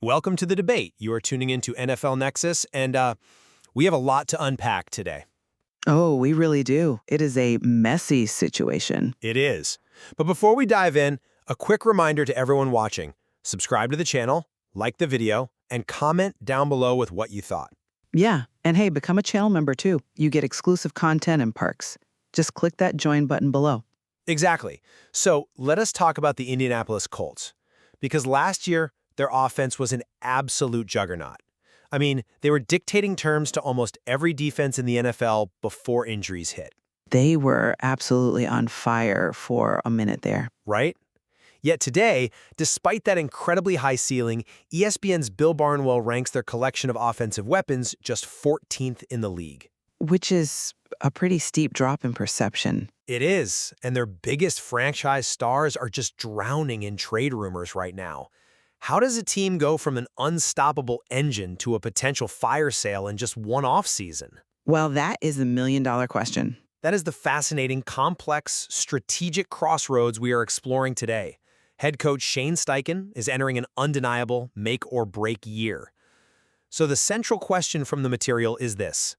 Welcome to the debate. You are tuning into NFL Nexus, and we have a lot to unpack today. Oh, we really do. It is a messy situation. It is. But before we dive in, a quick reminder to everyone watching. Subscribe to the channel, like the video, and comment down below with what you thought. Yeah, and hey, become a channel member too. You get exclusive content and perks. Just click that join button below. Exactly. So let us talk about the Indianapolis Colts. Because last year, their offense was an absolute juggernaut. I mean, they were dictating terms to almost every defense in the NFL before injuries hit. They were absolutely on fire for a minute there. Right? Yet today, despite that incredibly high ceiling, ESPN's Bill Barnwell ranks their collection of offensive weapons just 14th in the league. Which is a pretty steep drop in perception. It is, and their biggest franchise stars are just drowning in trade rumors right now. How does a team go from an unstoppable engine to a potential fire sale in just one offseason? Well, that is the million-dollar question. That is the fascinating, complex, strategic crossroads we are exploring today. Head coach Shane Steichen is entering an undeniable make-or-break year. So the central question from the material is this.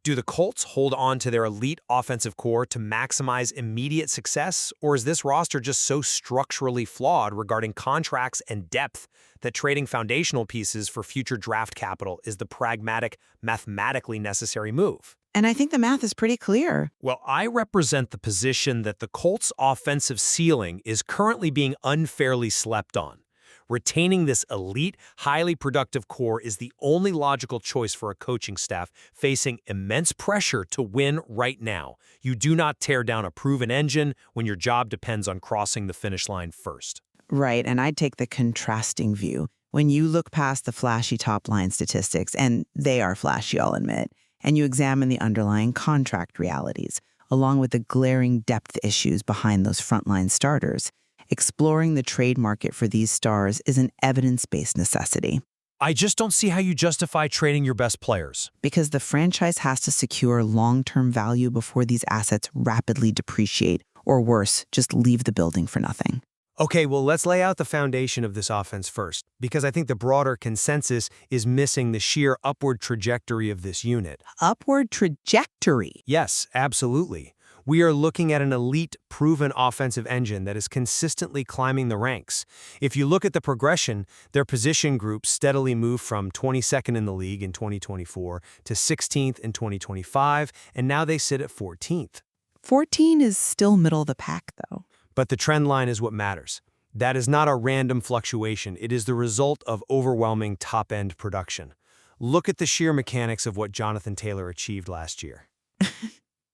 Do the Colts hold on to their elite offensive core to maximize immediate success, or is this roster just so structurally flawed regarding contracts and depth that trading foundational pieces for future draft capital is the pragmatic, mathematically necessary move? And I think the math is pretty clear. Well, I represent the position that the Colts' offensive ceiling is currently being unfairly slept on. Retaining this elite, highly productive core is the only logical choice for a coaching staff facing immense pressure to win right now. You do not tear down a proven engine when your job depends on crossing the finish line first. Right, and I'd take the contrasting view. When you look past the flashy top-line statistics, and they are flashy, I'll admit, and you examine the underlying contract realities, along with the glaring depth issues behind those frontline starters, exploring the trade market for these stars is an evidence-based necessity. I just don't see how you justify trading your best players. Because the franchise has to secure long-term value before these assets rapidly depreciate, or worse, just leave the building for nothing. Okay, well, let's lay out the foundation of this offense first, because I think the broader consensus is missing the sheer upward trajectory of this unit. Upward trajectory? Yes, absolutely. We are looking at an elite, proven offensive engine that is consistently climbing the ranks. If you look at the progression, their position groups steadily move from 22nd in the league in 2024 to 16th in 2025, and now they sit at 14th. 14 is still middle of the pack, though. But the trend line is what matters. That is not a random fluctuation. It is the result of overwhelming top-end production. Look at the sheer mechanics of what Jonathan Taylor achieved last year.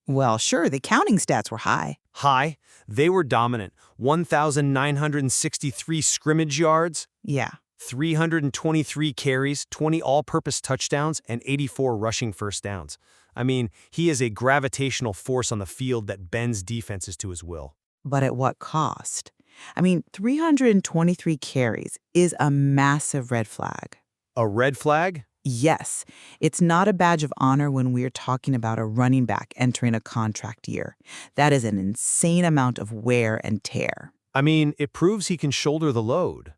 Well, sure, the counting stats were high. High? They were dominant. 1,963 scrimmage yards. Yeah. 323 carries, 20 all-purpose touchdowns, and 84 rushing first downs. I mean, he is a gravitational force on the field that bends defenses to his will. But at what cost? I mean, 323 carries is a massive red flag. A red flag? Yes, it's not a badge of honor when we're talking about a running back entering a contract year. That is an insane amount of wear and tear. I mean, it proves he can shoulder the load.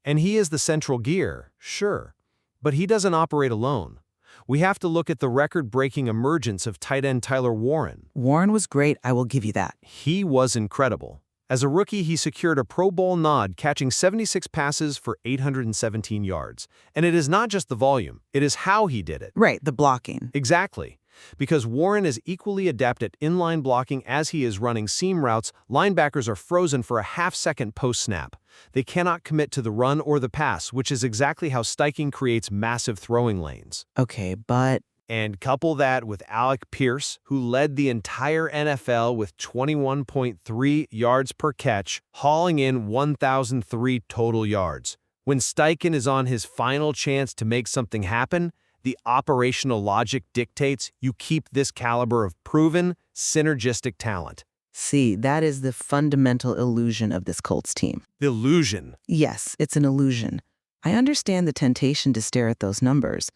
And he is the central gear, sure, but he doesn't operate alone. We have to look at the record-breaking emergence of tight end Tyler Warren. Warren was great, I will give you that. He was incredible. As a rookie, he secured a Pro Bowl nod, catching 76 passes for 817 yards. And it is not just the volume, it is how he did it. Right, the blocking. Exactly. Because Warren is equally adept at inline blocking as he is running seam routes, linebackers are frozen for a half-second post-snap. They cannot commit to the run or the pass, which is exactly how Steichen creates massive throwing lanes. Okay, but... And couple that with Alec Pierce, who led the entire NFL with 21.3 yards per catch, hauling in 1,003 total yards. When Steichen is on his final chance to make something happen, the operational logic dictates you keep this caliber of proven, synergistic talent. See, that is the fundamental illusion of this Colts team. Illusion? Yes, it's an illusion. I understand the temptation to stare at those numbers,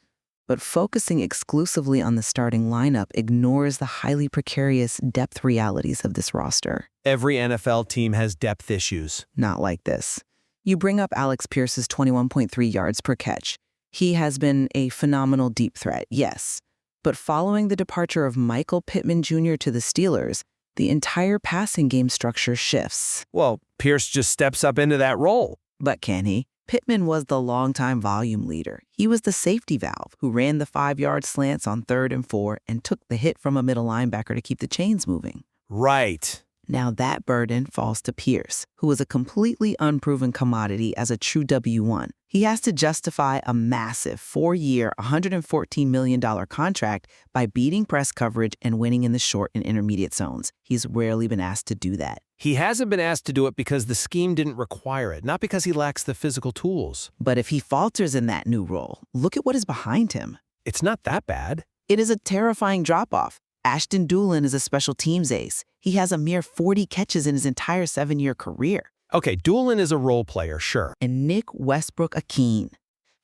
but focusing exclusively on the starting lineup ignores the highly precarious depth realities of this roster. Every NFL team has depth issues. Not like this. You bring up Alex Pierce's 21.3 yards per catch. He has been a phenomenal deep threat, yes. But following the departure of Michael Pittman Jr. to the Steelers, the entire passing game structure shifts. Well, Pierce just steps up into that role. But can he? Pittman was the longtime volume leader. He was the safety valve who ran the 5-yard slants on 3rd and 4 and took the hit from a middle linebacker to keep the chains moving. Right. Now that burden falls to Pierce, who is a completely unproven commodity as a true W1. He has to justify a massive 4-year, $114 million contract by beating press coverage and winning in the short and intermediate zones. He's rarely been asked to do that. He hasn't been asked to do it because the scheme didn't require it, not because he lacks the physical tools. But if he falters in that new role, look at what is behind him. It's not that bad. It is a terrifying drop-off. Ashton Doolin is a special teams ace. He has a mere 40 catches in his entire 7-year career. Okay, Doolin is a role player, sure. And Nick Westbrook-Akeen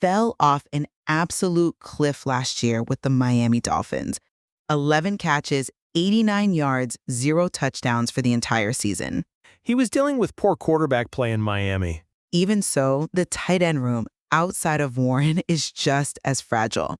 fell off an absolute cliff last year with the Miami Dolphins. 11 catches, 89 yards, 0 touchdowns for the entire season. He was dealing with poor quarterback play in Miami. Even so, the tight end room outside of Warren is just as fragile.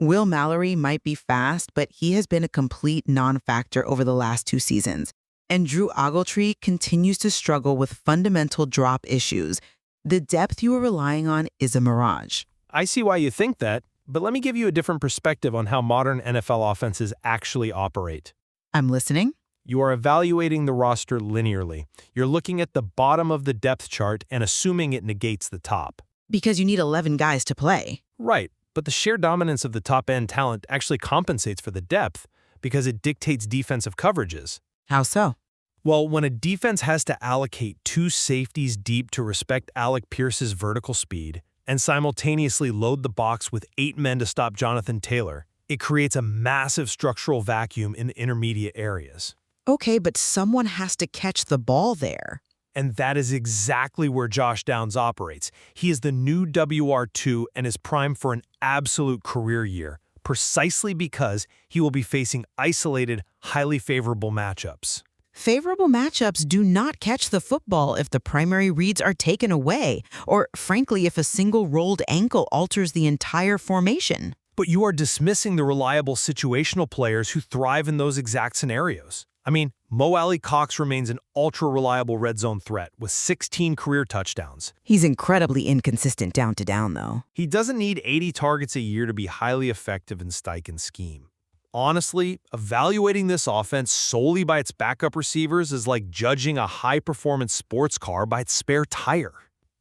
Will Mallory might be fast, but he has been a complete non-factor over the last 2 seasons. And Drew Ogletree continues to struggle with fundamental drop issues. The depth you are relying on is a mirage. I see why you think that, but let me give you a different perspective on how modern NFL offenses actually operate. I'm listening. You are evaluating the roster linearly. You're looking at the bottom of the depth chart and assuming it negates the top. Because you need 11 guys to play. Right, but the sheer dominance of the top-end talent actually compensates for the depth because it dictates defensive coverages. How so? Well, when a defense has to allocate 2 safeties deep to respect Alec Pierce's vertical speed and simultaneously load the box with 8 men to stop Jonathan Taylor, it creates a massive structural vacuum in the intermediate areas. Okay, but someone has to catch the ball there. And that is exactly where Josh Downs operates. He is the new WR2 and is primed for an absolute career year, precisely because he will be facing isolated, highly favorable matchups. Favorable matchups do not catch the football if the primary reads are taken away, or frankly, if a single rolled ankle alters the entire formation. But you are dismissing the reliable situational players who thrive in those exact scenarios. I mean, Mo Alley Cox remains an ultra-reliable red zone threat with 16 career touchdowns. He's incredibly inconsistent down to down, though. He doesn't need 80 targets a year to be highly effective in Steichen's scheme. Honestly, evaluating this offense solely by its backup receivers is like judging a high-performance sports car by its spare tire.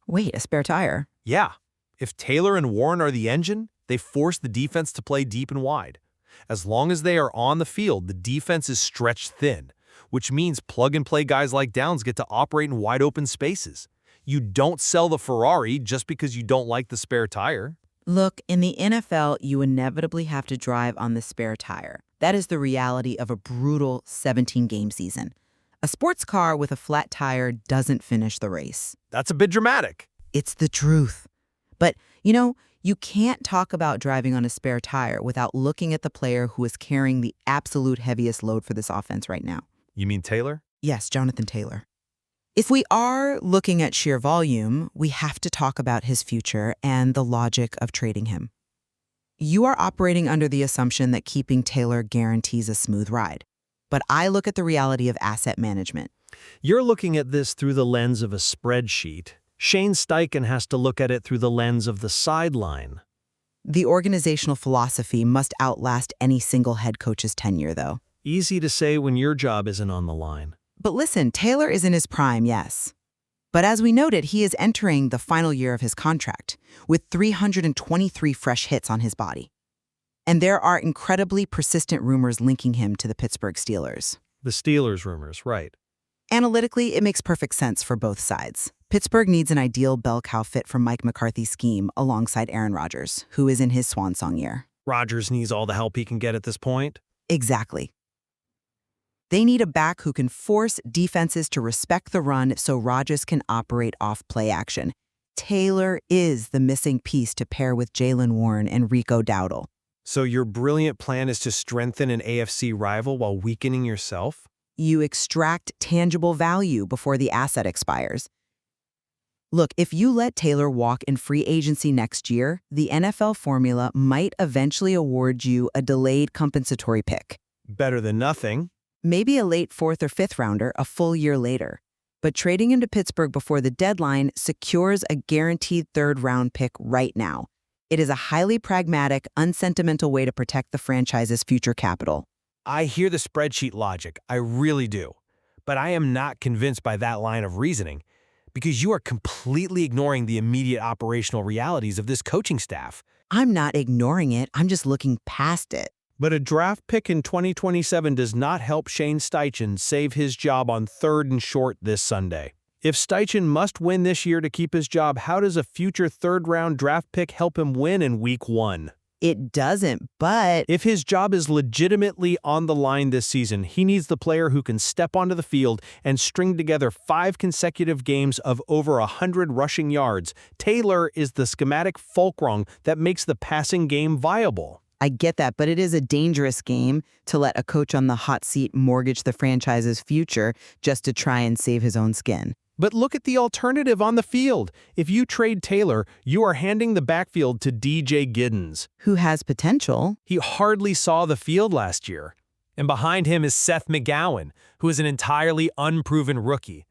Wait, a spare tire? Yeah. If Taylor and Warren are the engine, they force the defense to play deep and wide. As long as they are on the field, the defense is stretched thin, which means plug-and-play guys like Downs get to operate in wide-open spaces. You don't sell the Ferrari just because you don't like the spare tire. Look, in the NFL, you inevitably have to drive on the spare tire. That is the reality of a brutal 17-game season. A sports car with a flat tire doesn't finish the race. That's a bit dramatic. It's the truth. But, you can't talk about driving on a spare tire without looking at the player who is carrying the absolute heaviest load for this offense right now. You mean Taylor? Yes, Jonathan Taylor. If we are looking at sheer volume, we have to talk about his future and the logic of trading him. You are operating under the assumption that keeping Taylor guarantees a smooth ride. But I look at the reality of asset management. You're looking at this through the lens of a spreadsheet. Shane Steichen has to look at it through the lens of the sideline. The organizational philosophy must outlast any single head coach's tenure, though. Easy to say when your job isn't on the line. But listen, Taylor is in his prime, yes. But as we noted, he is entering the final year of his contract, with 323 fresh hits on his body. And there are incredibly persistent rumors linking him to the Pittsburgh Steelers. The Steelers rumors, right. Analytically, it makes perfect sense for both sides. Pittsburgh needs an ideal bell cow fit for Mike McCarthy's scheme alongside Aaron Rodgers, who is in his swan song year. Rodgers needs all the help he can get at this point. Exactly. They need a back who can force defenses to respect the run so Rodgers can operate off play action. Taylor is the missing piece to pair with Jaylen Warren and Rico Dowdle. So your brilliant plan is to strengthen an AFC rival while weakening yourself? You extract tangible value before the asset expires. Look, if you let Taylor walk in free agency next year, the NFL formula might eventually award you a delayed compensatory pick. Better than nothing. Maybe a late fourth or fifth rounder a full year later. But trading him to Pittsburgh before the deadline secures a guaranteed third-round pick right now. It is a highly pragmatic, unsentimental way to protect the franchise's future capital. I hear the spreadsheet logic, I really do. But I am not convinced by that line of reasoning, because you are completely ignoring the immediate operational realities of this coaching staff. I'm not ignoring it, I'm just looking past it. But a draft pick in 2027 does not help Shane Steichen save his job on 3rd and short this Sunday. If Steichen must win this year to keep his job, how does a future third-round draft pick help him win in Week 1? It doesn't, but If his job is legitimately on the line this season, he needs the player who can step onto the field and string together 5 consecutive games of over 100 rushing yards. Taylor is the schematic fulcrum that makes the passing game viable. I get that, but it is a dangerous game to let a coach on the hot seat mortgage the franchise's future just to try and save his own skin. But look at the alternative on the field. If you trade Taylor, you are handing the backfield to DJ Giddens. Who has potential? He hardly saw the field last year. And behind him is Seth McGowan, who is an entirely unproven rookie.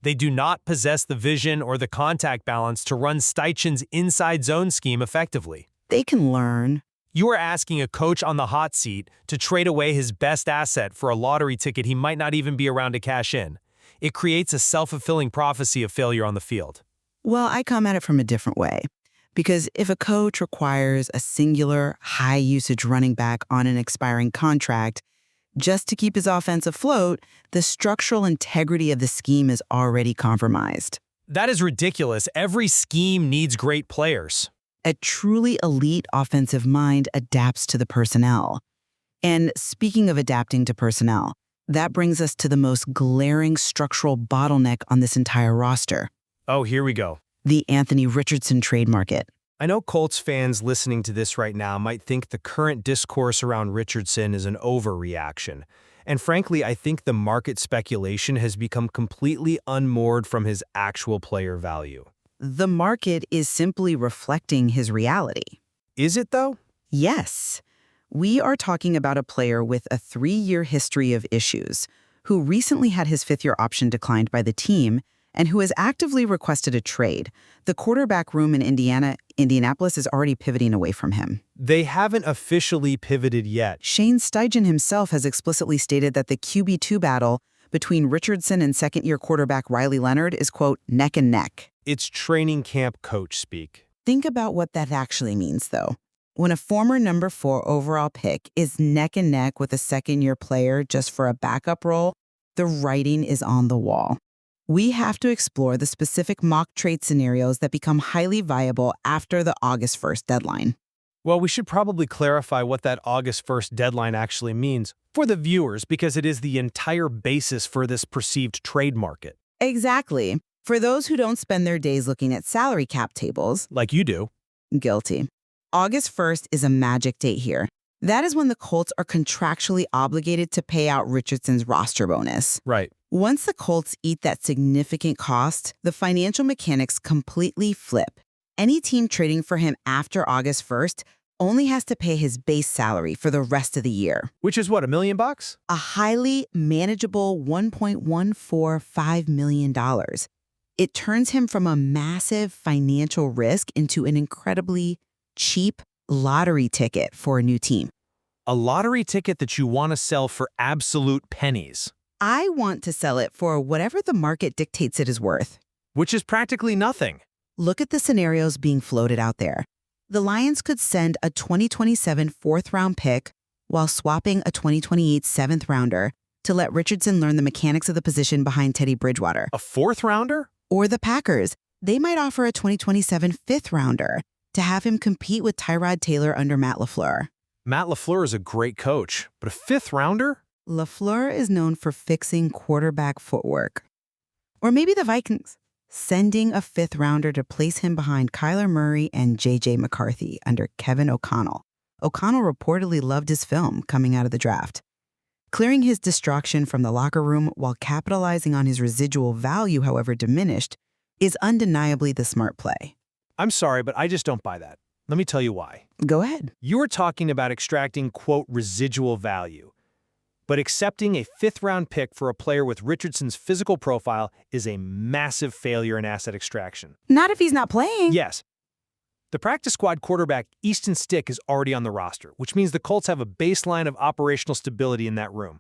They do not possess the vision or the contact balance to run Steichen's inside zone scheme effectively. They can learn. You are asking a coach on the hot seat to trade away his best asset for a lottery ticket he might not even be around to cash in. It creates a self-fulfilling prophecy of failure on the field. Well, I come at it from a different way. Because if a coach requires a singular, high-usage running back on an expiring contract just to keep his offense afloat, the structural integrity of the scheme is already compromised. That is ridiculous. Every scheme needs great players. A truly elite offensive mind adapts to the personnel. And speaking of adapting to personnel, that brings us to the most glaring structural bottleneck on this entire roster. Oh, here we go. The Anthony Richardson trade market. I know Colts fans listening to this right now might think the current discourse around Richardson is an overreaction. And frankly, I think the market speculation has become completely unmoored from his actual player value. The market is simply reflecting his reality. Is it, though? Yes. We are talking about a player with a 3-year history of issues, who recently had his 5th-year option declined by the team, and who has actively requested a trade. The quarterback room in Indianapolis is already pivoting away from him. They haven't officially pivoted yet. Shane Steichen himself has explicitly stated that the QB2 battle between Richardson and second-year quarterback Riley Leonard is, quote, neck and neck. It's training camp coach speak. Think about what that actually means, though. When a former number 4 overall pick is neck and neck with a second-year player just for a backup role, the writing is on the wall. We have to explore the specific mock trade scenarios that become highly viable after the August 1st deadline. Well, we should probably clarify what that August 1st deadline actually means for the viewers, because it is the entire basis for this perceived trade market. Exactly. For those who don't spend their days looking at salary cap tables, Like you do. guilty. August 1st is a magic date here. That is when the Colts are contractually obligated to pay out Richardson's roster bonus. Right. Once the Colts eat that significant cost, the financial mechanics completely flip. Any team trading for him after August 1st only has to pay his base salary for the rest of the year. Which is what, $1 million? A highly manageable $1.145 million. It turns him from a massive financial risk into an incredibly cheap lottery ticket for a new team. A lottery ticket that you want to sell for absolute pennies. I want to sell it for whatever the market dictates it is worth. Which is practically nothing. Look at the scenarios being floated out there. The Lions could send a 2027 4th-round pick while swapping a 2028 7th-rounder to let Richardson learn the mechanics of the position behind Teddy Bridgewater. A 4th-rounder? Or the Packers. They might offer a 2027 5th-rounder to have him compete with Tyrod Taylor under Matt LaFleur. Matt LaFleur is a great coach, but a 5th-rounder? LaFleur is known for fixing quarterback footwork. Or maybe the Vikings, sending a 5th-rounder to place him behind Kyler Murray and J.J. McCarthy under Kevin O'Connell. O'Connell reportedly loved his film coming out of the draft. Clearing his distraction from the locker room while capitalizing on his residual value, however diminished, is undeniably the smart play. I'm sorry, but I just don't buy that. Let me tell you why. Go ahead. You were talking about extracting, quote, residual value. But accepting a fifth-round pick for a player with Richardson's physical profile is a massive failure in asset extraction. Not if he's not playing. Yes. The practice squad quarterback, Easton Stick, is already on the roster, which means the Colts have a baseline of operational stability in that room.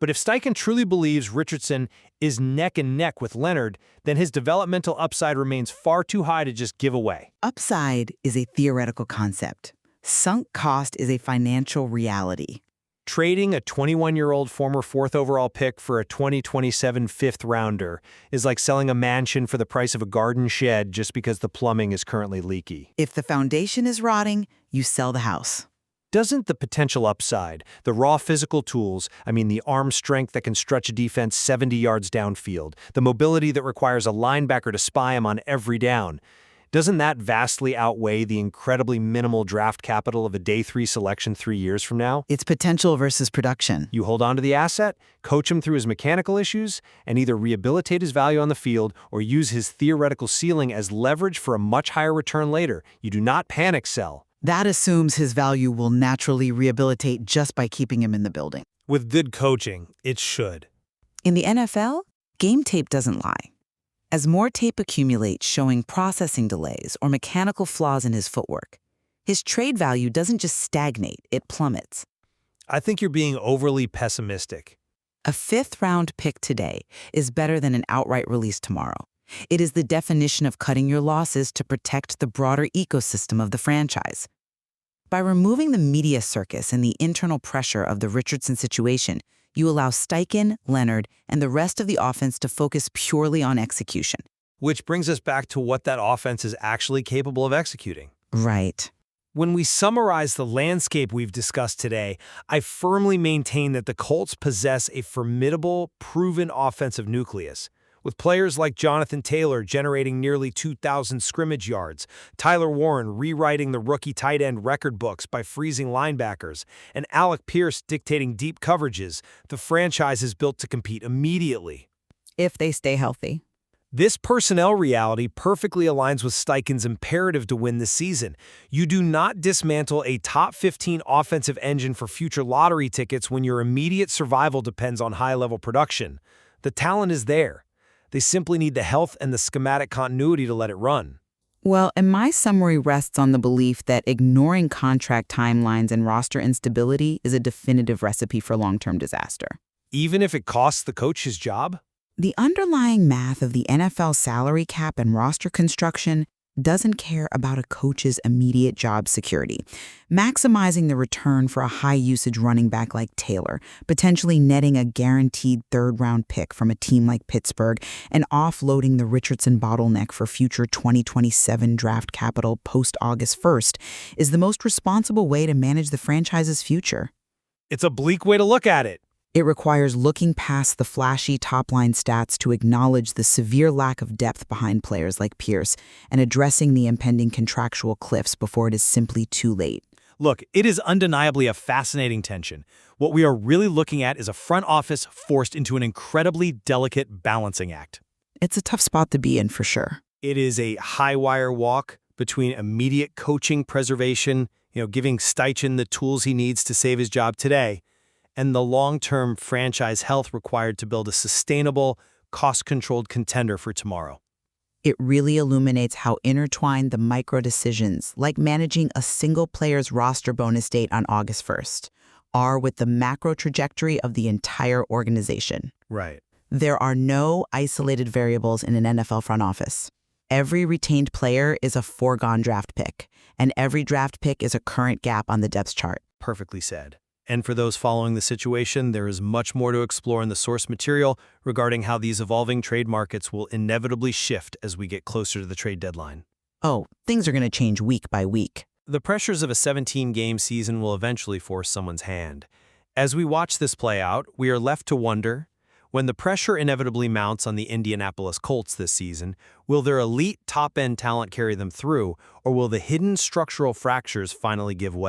But if Steichen truly believes Richardson is neck and neck with Leonard, then his developmental upside remains far too high to just give away. Upside is a theoretical concept. Sunk cost is a financial reality. Trading a 21-year-old former 4th overall pick for a 2027 fifth-rounder is like selling a mansion for the price of a garden shed just because the plumbing is currently leaky. If the foundation is rotting, you sell the house. Doesn't the potential upside, the raw physical tools, the arm strength that can stretch a defense 70 yards downfield, the mobility that requires a linebacker to spy him on every down, doesn't that vastly outweigh the incredibly minimal draft capital of a day 3 selection 3 years from now? It's potential versus production. You hold on to the asset, coach him through his mechanical issues, and either rehabilitate his value on the field or use his theoretical ceiling as leverage for a much higher return later. You do not panic sell. That assumes his value will naturally rehabilitate just by keeping him in the building. With good coaching, it should. In the NFL, game tape doesn't lie. As more tape accumulates showing processing delays or mechanical flaws in his footwork, his trade value doesn't just stagnate, it plummets. I think you're being overly pessimistic. A fifth-round pick today is better than an outright release tomorrow. It is the definition of cutting your losses to protect the broader ecosystem of the franchise. By removing the media circus and the internal pressure of the Richardson situation, you allow Steichen, Leonard, and the rest of the offense to focus purely on execution. Which brings us back to what that offense is actually capable of executing. Right. When we summarize the landscape we've discussed today, I firmly maintain that the Colts possess a formidable, proven offensive nucleus. With players like Jonathan Taylor generating nearly 2,000 scrimmage yards, Tyler Warren rewriting the rookie tight end record books by freezing linebackers, and Alec Pierce dictating deep coverages, the franchise is built to compete immediately. If they stay healthy. This personnel reality perfectly aligns with Steichen's imperative to win this season. You do not dismantle a top 15 offensive engine for future lottery tickets when your immediate survival depends on high-level production. The talent is there. They simply need the health and the schematic continuity to let it run. Well, and my summary rests on the belief that ignoring contract timelines and roster instability is a definitive recipe for long-term disaster. Even if it costs the coach his job? The underlying math of the NFL salary cap and roster construction doesn't care about a coach's immediate job security. Maximizing the return for a high-usage running back like Taylor, potentially netting a guaranteed third-round pick from a team like Pittsburgh, and offloading the Richardson bottleneck for future 2027 draft capital post-August 1st is the most responsible way to manage the franchise's future. It's a bleak way to look at it. It requires looking past the flashy top-line stats to acknowledge the severe lack of depth behind players like Pierce and addressing the impending contractual cliffs before it is simply too late. Look, it is undeniably a fascinating tension. What we are really looking at is a front office forced into an incredibly delicate balancing act. It's a tough spot to be in for sure. It is a high-wire walk between immediate coaching preservation, giving Steichen the tools he needs to save his job today, and the long-term franchise health required to build a sustainable, cost-controlled contender for tomorrow. It really illuminates how intertwined the micro-decisions, like managing a single player's roster bonus date on August 1st, are with the macro trajectory of the entire organization. Right. There are no isolated variables in an NFL front office. Every retained player is a foregone draft pick, and every draft pick is a current gap on the depth chart. Perfectly said. And for those following the situation, there is much more to explore in the source material regarding how these evolving trade markets will inevitably shift as we get closer to the trade deadline. Oh, things are going to change week by week. The pressures of a 17-game season will eventually force someone's hand. As we watch this play out, we are left to wonder, when the pressure inevitably mounts on the Indianapolis Colts this season, will their elite top-end talent carry them through, or will the hidden structural fractures finally give way?